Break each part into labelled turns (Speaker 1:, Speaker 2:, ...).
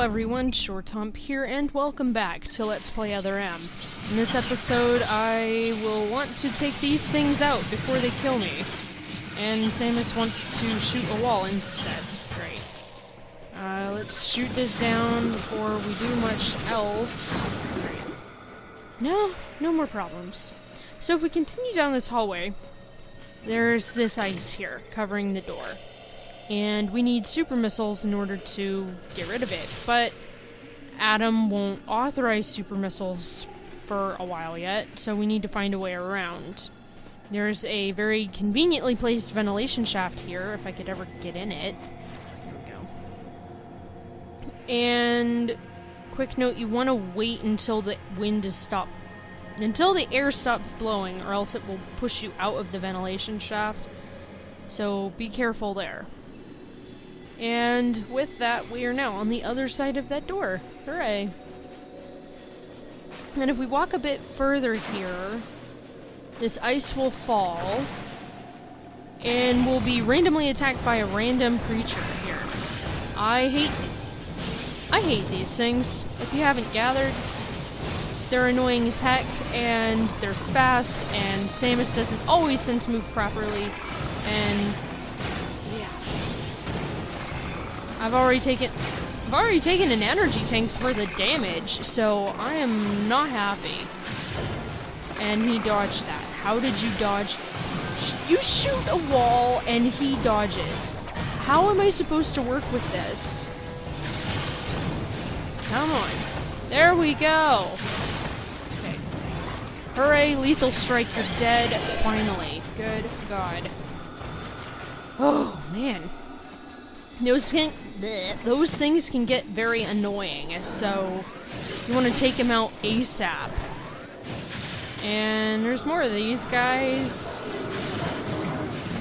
Speaker 1: everyone, Shortomp here, and welcome back to Let's Play Other M. In this episode, I will want to take these things out before they kill me. And Samus wants to shoot a wall instead. Great. Let's shoot this down before we do much else. Great. No more problems. So if we continue down this hallway, there's this ice here, covering the door. And we need super missiles in order to get rid of it. But Adam won't authorize super missiles for a while yet, so we need to find a way around. There's a very conveniently placed ventilation shaft here, if I could ever get in it. There we go. And quick note, you want to wait until the wind is stopped. Until the air stops blowing, or else it will push you out of the ventilation shaft. So be careful there. And with that, we are now on the other side of that door. Hooray. And if we walk a bit further here, this ice will fall, and we'll be randomly attacked by a random creature here. I hate these things. If you haven't gathered, they're annoying as heck, and they're fast, and Samus doesn't always sense move properly, and I've already taken an energy tank's worth of damage, so I am not happy. And he dodged that. How did you dodge? You shoot a wall and he dodges. How am I supposed to work with this? Come on. There we go. Okay. Hooray, lethal strike, you're dead. Finally. Good God. Oh, man. Those things can get very annoying, so you want to take them out ASAP. And there's more of these guys.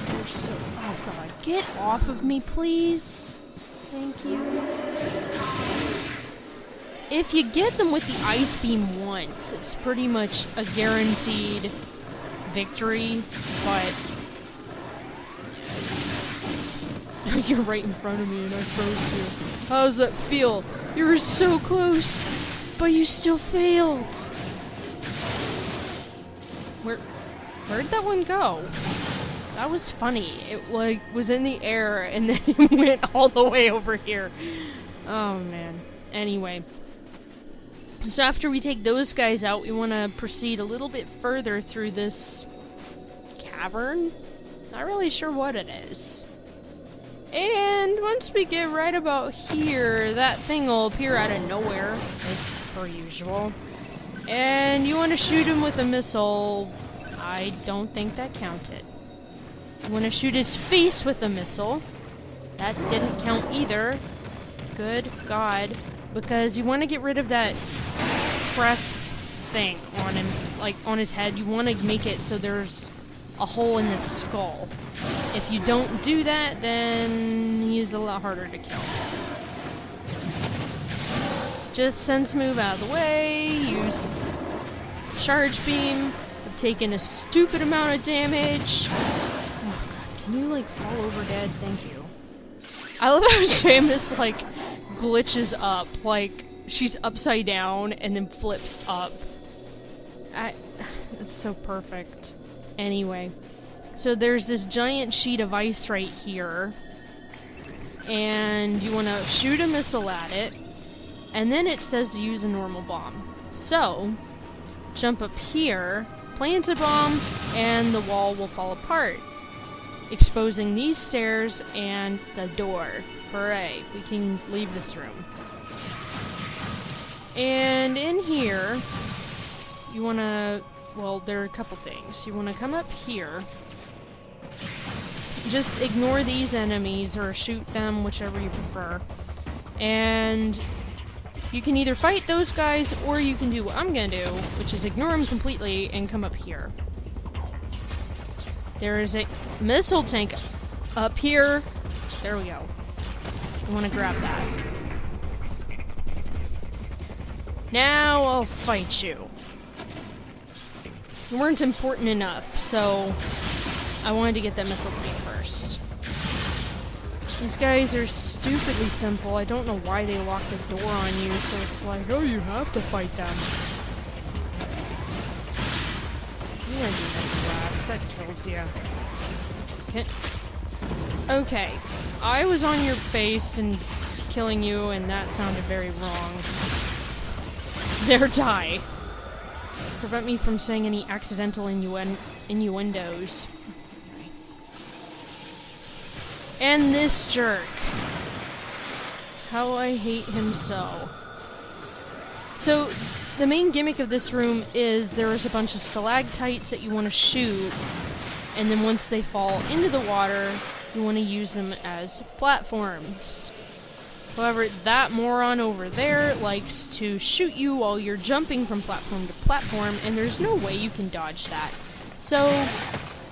Speaker 1: They're so... Oh God, get off of me, please. Thank you. If you get them with the ice beam once, it's pretty much a guaranteed victory, but... You're right in front of me and I froze you. How does that feel? You were so close, but you still failed. Where'd that one go? That was funny. It was in the air and then it went all the way over here. Oh man. Anyway. So after we take those guys out, we want to proceed a little bit further through this cavern. Not really sure what it is. And once we get right about here, that thing will appear out of nowhere, as per usual. And you want to shoot him with a missile. I don't think that counted. You want to shoot his face with a missile. That didn't count either. Good God. Because you want to get rid of that crest thing on him, like on his head. You want to make it so there's a hole in his skull. If you don't do that, then he's a lot harder to kill. Just sense move out of the way, use charge beam. I've taken a stupid amount of damage. Oh God, can you like fall over dead? Thank you. I love how Samus like glitches up, like she's upside down and then flips up. It's so perfect. Anyway, so there's this giant sheet of ice right here, and you want to shoot a missile at it, and then it says to use a normal bomb. So, jump up here, plant a bomb, and the wall will fall apart, exposing these stairs and the door. Hooray, we can leave this room. And in here, you want to... Well, there are a couple things. You want to come up here. Just ignore these enemies or shoot them, whichever you prefer. And you can either fight those guys or you can do what I'm going to do, which is ignore them completely and come up here. There is a missile tank up here. There we go. You want to grab that. Now I'll fight you. You weren't important enough, so I wanted to get that missile tank first. These guys are stupidly simple. I don't know why they lock the door on you, so it's like, oh, you have to fight them. I'm gonna do that blast. That kills you. Okay. I was on your face and killing you, and that sounded very wrong. There, die. Prevent me from saying any accidental innuendos. And this jerk. How I hate him so. So, the main gimmick of this room is there's a bunch of stalactites that you want to shoot, and then once they fall into the water, you want to use them as platforms. However, that moron over there likes to shoot you while you're jumping from platform to platform, and there's no way you can dodge that. So,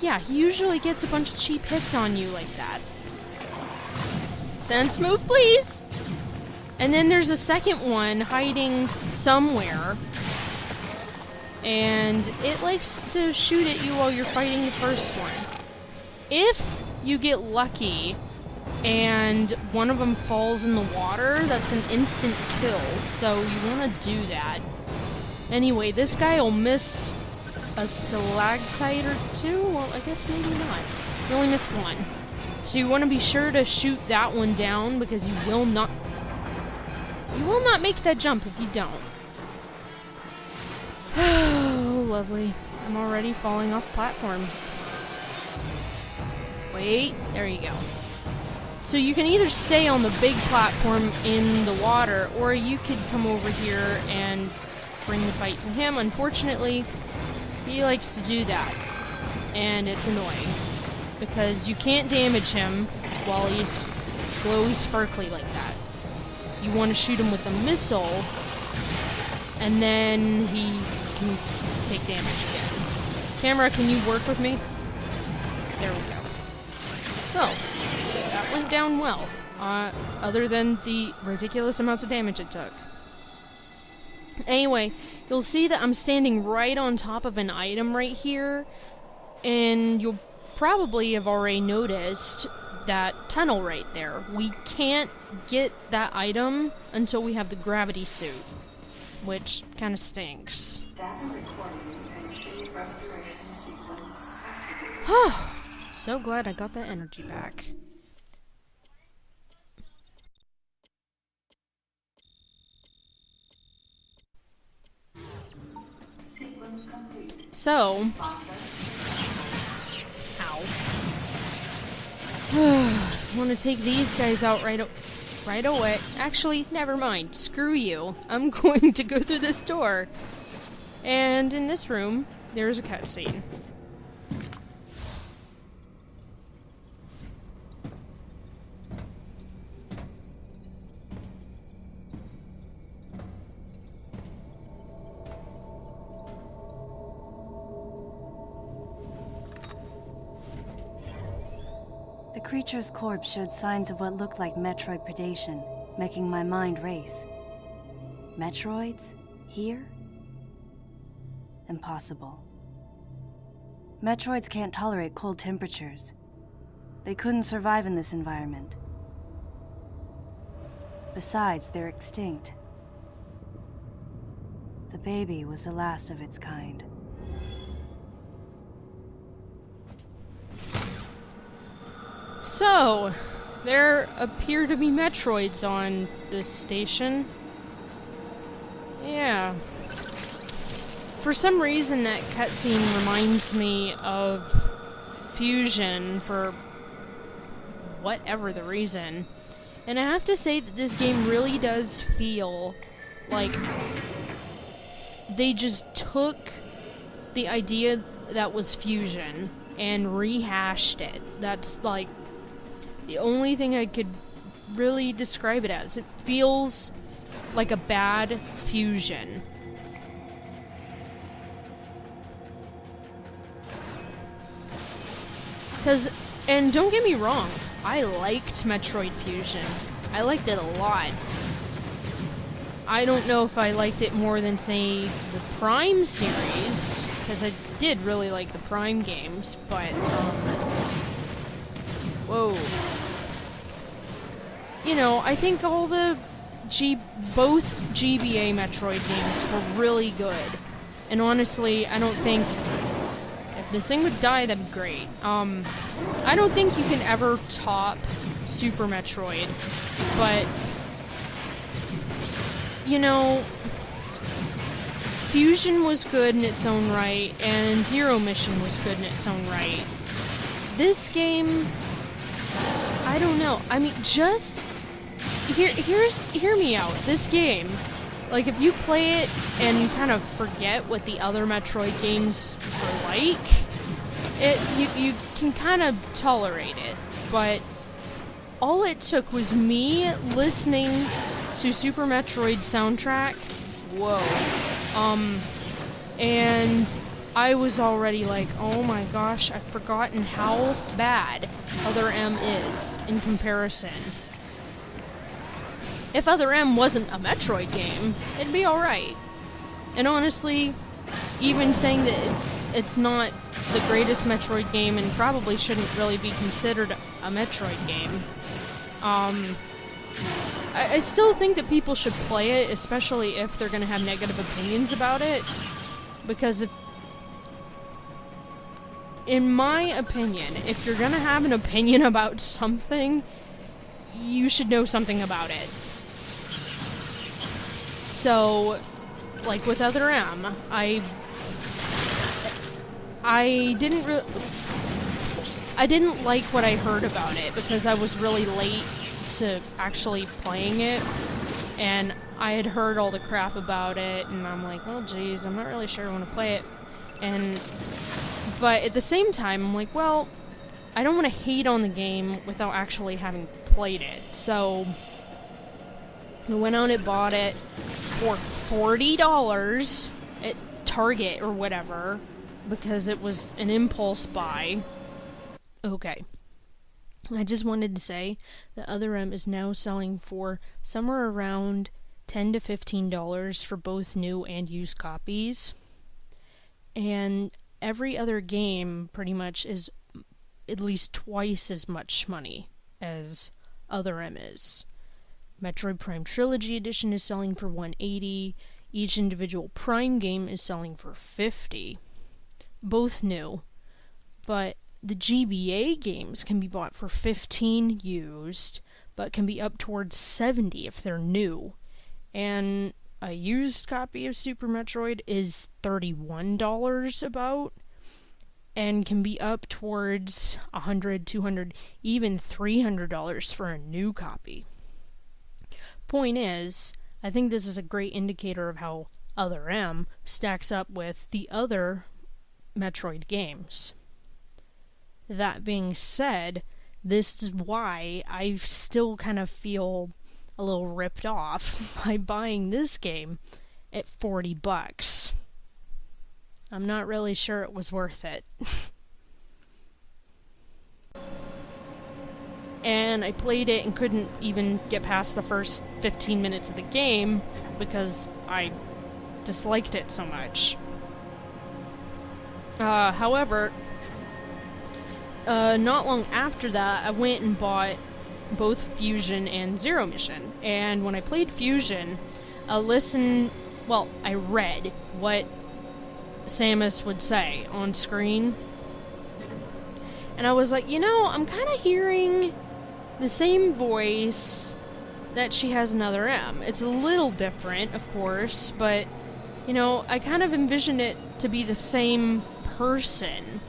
Speaker 1: yeah, he usually gets a bunch of cheap hits on you like that. Sense move, please! And then there's a second one hiding somewhere, and it likes to shoot at you while you're fighting the first one. If you get lucky and one of them falls in the water, that's an instant kill, so you want to do that. Anyway, this guy will miss a stalactite or two? Well, I guess maybe not. He only missed one. So you want to be sure to shoot that one down, because you will not make that jump if you don't. Oh, lovely. I'm already falling off platforms. Wait, there you go. So you can either stay on the big platform in the water, or you could come over here and bring the fight to him. Unfortunately, he likes to do that, and it's annoying, because you can't damage him while he's glowy sparkly like that. You want to shoot him with a missile, and then he can take damage again. Camera, can you work with me? There we go. Oh, that went down well, other than the ridiculous amounts of damage it took. Anyway, you'll see that I'm standing right on top of an item right here, and you'll probably have already noticed that tunnel right there. We can't get that item until we have the gravity suit, which kind of stinks. So glad I got that energy back. So, I want to take these guys out right away. Actually, never mind. Screw you. I'm going to go through this door. And in this room, there's a cutscene.
Speaker 2: The creature's corpse showed signs of what looked like Metroid predation, making my mind race. Metroids? Here? Impossible. Metroids can't tolerate cold temperatures. They couldn't survive in this environment. Besides, they're extinct. The baby was the last of its kind.
Speaker 1: So, there appear to be Metroids on this station. Yeah. For some reason, that cutscene reminds me of Fusion, for whatever the reason. And I have to say that this game really does feel like they just took the idea that was Fusion and rehashed it. That's like the only thing I could really describe it as. It feels like a bad Fusion. And don't get me wrong, I liked Metroid Fusion. I liked it a lot. I don't know if I liked it more than, say, the Prime series, because I did really like the Prime games, but, whoa. you know, I think all the both GBA Metroid games were really good. And honestly, I don't think if this thing would die, that'd be great. I don't think you can ever top Super Metroid, but you know, Fusion was good in its own right, and Zero Mission was good in its own right. This game, I don't know. I mean, just hear me out. This game, like, if you play it and kind of forget what the other Metroid games are like, you can kind of tolerate it. But all it took was me listening to Super Metroid soundtrack. Whoa. And I was already like, oh my gosh, I've forgotten how bad Other M is in comparison. If Other M wasn't a Metroid game, it'd be alright. And honestly, even saying that it's not the greatest Metroid game and probably shouldn't really be considered a Metroid game, I still think that people should play it, especially if they're gonna have negative opinions about it. Because in my opinion, if you're gonna have an opinion about something, you should know something about it. So, like with Other M, I didn't like what I heard about it because I was really late to actually playing it, and I had heard all the crap about it, and I'm like, well, geez, I'm not really sure I want to play it. But at the same time, I'm like, well, I don't want to hate on the game without actually having played it. So I went out and bought it for $40 at Target or whatever, because it was an impulse buy. Okay. I just wanted to say that Other M is now selling for somewhere around $10 to $15 for both new and used copies. And every other game pretty much is at least twice as much money as Other M is. Metroid Prime Trilogy Edition is selling for $180. Each individual Prime game is selling for $50. Both new. But the GBA games can be bought for $15 used, but can be up towards $70 if they're new. And a used copy of Super Metroid is $31 about, and can be up towards $100, $200, even $300 for a new copy. Point is, I think this is a great indicator of how Other M stacks up with the other Metroid games. That being said, this is why I still kind of feel a little ripped off by buying this game at $40. I'm not really sure it was worth it. And I played it and couldn't even get past the first 15 minutes of the game because I disliked it so much. However, not long after that, I went and bought both Fusion and Zero Mission. And when I played Fusion, I read what Samus would say on screen. And I was like, you know, I'm kind of hearing the same voice that she has in Other M. It's a little different, of course, but, you know, I kind of envision it to be the same person.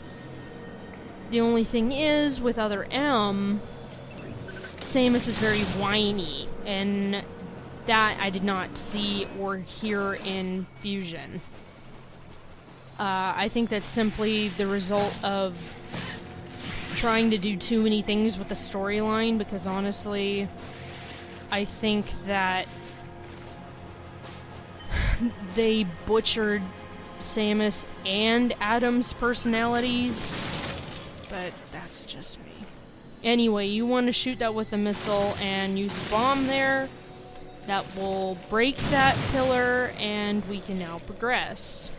Speaker 1: The only thing is, with Other M, Samus is very whiny, and that I did not see or hear in Fusion. I think that's simply the result of trying to do too many things with the storyline, because honestly, I think that they butchered Samus and Adam's personalities, but that's just me. Anyway, you want to shoot that with a missile and use a bomb there. That will break that pillar, and we can now progress.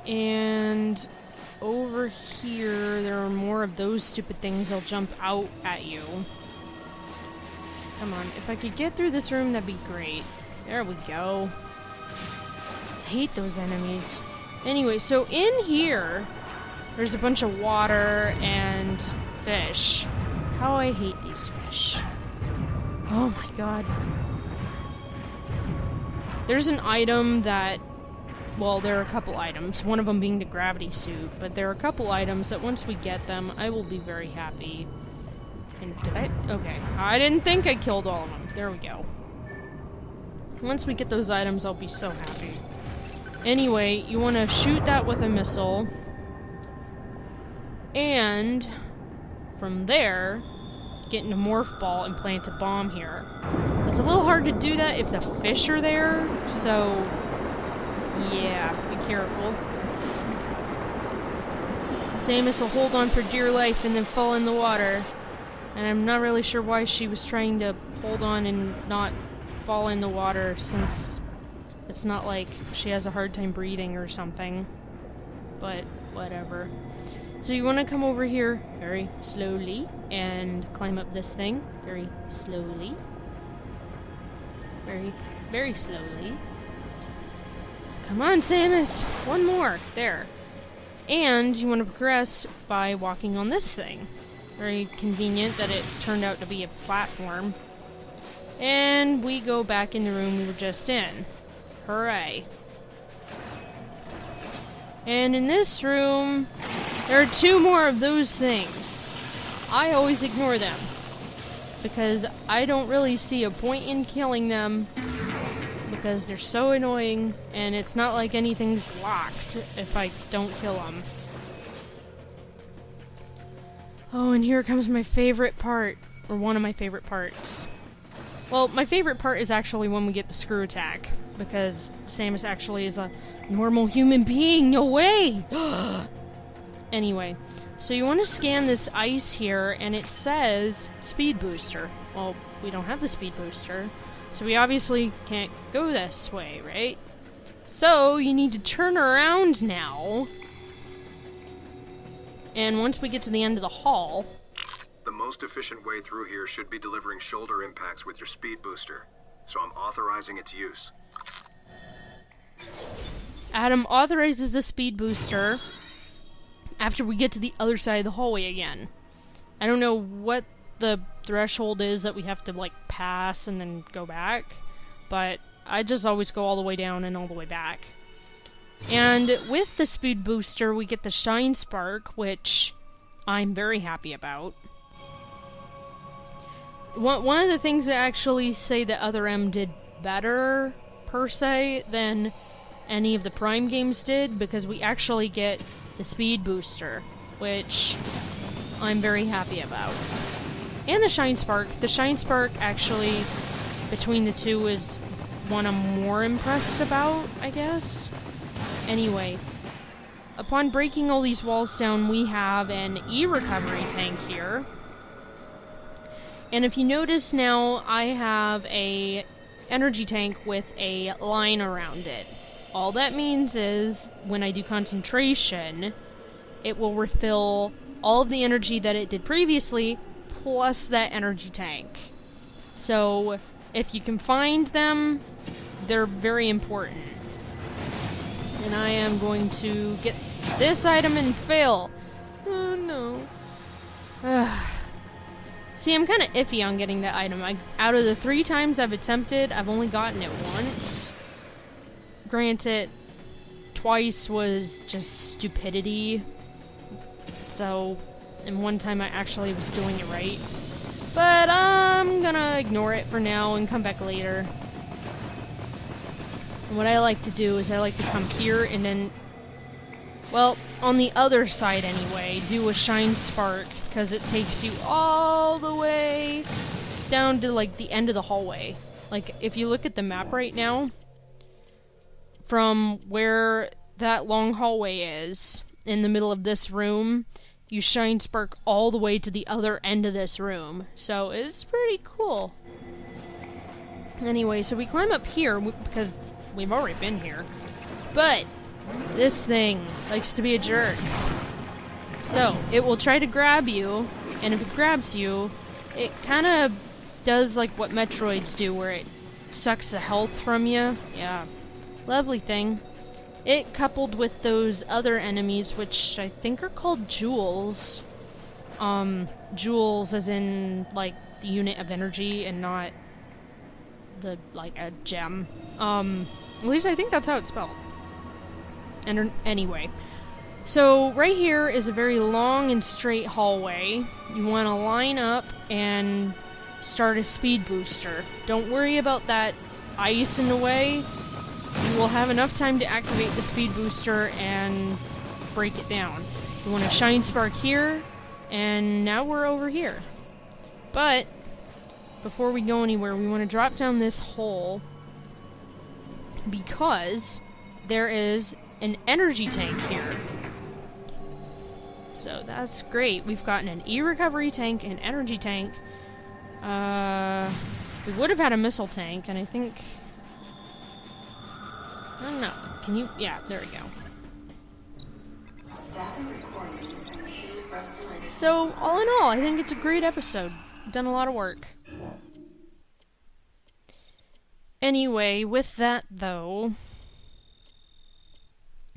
Speaker 1: And over here, there are more of those stupid things that'll jump out at you. Come on. If I could get through this room, that'd be great. There we go. I hate those enemies. Anyway, so in here, there's a bunch of water and fish. How I hate these fish. Oh my god. There's an item that... Well, there are a couple items. One of them being the gravity suit. But there are a couple items that once we get them, I will be very happy. And did I? Okay. I didn't think I killed all of them. There we go. Once we get those items, I'll be so happy. Anyway, you want to shoot that with a missile. And from there, get in a morph ball and plant a bomb here. It's a little hard to do that if the fish are there, so yeah, be careful. Samus will hold on for dear life and then fall in the water. And I'm not really sure why she was trying to hold on and not fall in the water, since it's not like she has a hard time breathing or something. But whatever. So you want to come over here very slowly and climb up this thing very slowly. Very, very slowly. Come on, Samus! One more! There. And you want to progress by walking on this thing. Very convenient that it turned out to be a platform. And we go back in the room we were just in. Hooray. And in this room, there are 2 more of those things. I always ignore them, because I don't really see a point in killing them, because they're so annoying, and it's not like anything's locked if I don't kill them. Oh, and here comes my favorite part, or one of my favorite parts. Well, my favorite part is actually when we get the screw attack, because Samus actually is a normal human being. No way! Anyway, so you want to scan this ice here, and it says speed booster. Well, we don't have the speed booster, so we obviously can't go this way, right? So you need to turn around now. And once we get to the end of the hall...
Speaker 3: The most efficient way through here should be delivering shoulder impacts with your speed booster, so I'm authorizing its use.
Speaker 1: Adam authorizes the speed booster after we get to the other side of the hallway again. I don't know what the threshold is that we have to, like, pass and then go back, but I just always go all the way down and all the way back. And with the speed booster, we get the Shine Spark, which I'm very happy about. One of the things that actually say that Other M did better, per se, than any of the Prime games did, because we actually get the speed booster, which I'm very happy about. And the Shine Spark. The Shine Spark, actually, between the two, is one I'm more impressed about, I guess. Anyway, upon breaking all these walls down, we have an E-recovery tank here. And if you notice now, I have a energy tank with a line around it. All that means is, when I do concentration, it will refill all of the energy that it did previously, plus that energy tank. So, if you can find them, they're very important. And I am going to get this item and fail. Oh no. See, I'm kind of iffy on getting that item. Out of the 3 times I've attempted, I've only gotten it once. Granted, twice was just stupidity. So, and one time I actually was doing it right. But I'm gonna ignore it for now and come back later. And what I like to do is I like to come here and then, well, on the other side anyway, do a Shine Spark, because it takes you all the way down to, like, the end of the hallway. Like, if you look at the map right now, from where that long hallway is, in the middle of this room, you Shine Spark all the way to the other end of this room. So, it's pretty cool. Anyway, so we climb up here, because we've already been here. But this thing likes to be a jerk. So, it will try to grab you, and if it grabs you, it kind of does like what Metroids do, where it sucks the health from you. Yeah, lovely thing. It coupled with those other enemies, which I think are called jewels. Jewels as in, like, the unit of energy and not the, like, a gem. At least I think that's how it's spelled. And anyway. So, right here is a very long and straight hallway. You want to line up and start a speed booster. Don't worry about that ice in the way. You will have enough time to activate the speed booster and break it down. You want a shine spark here, and now we're over here. But before we go anywhere, we want to drop down this hole because there is an energy tank here. So that's great. We've gotten an E-recovery tank, an energy tank. We would have had a missile tank, and I think... I don't know. Can you... Yeah, there we go. So, all in all, I think it's a great episode. Done a lot of work. Anyway, with that, though...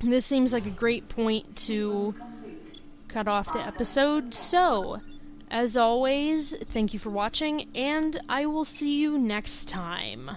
Speaker 1: This seems like a great point to cut off the episode. So, as always, thank you for watching, and I will see you next time.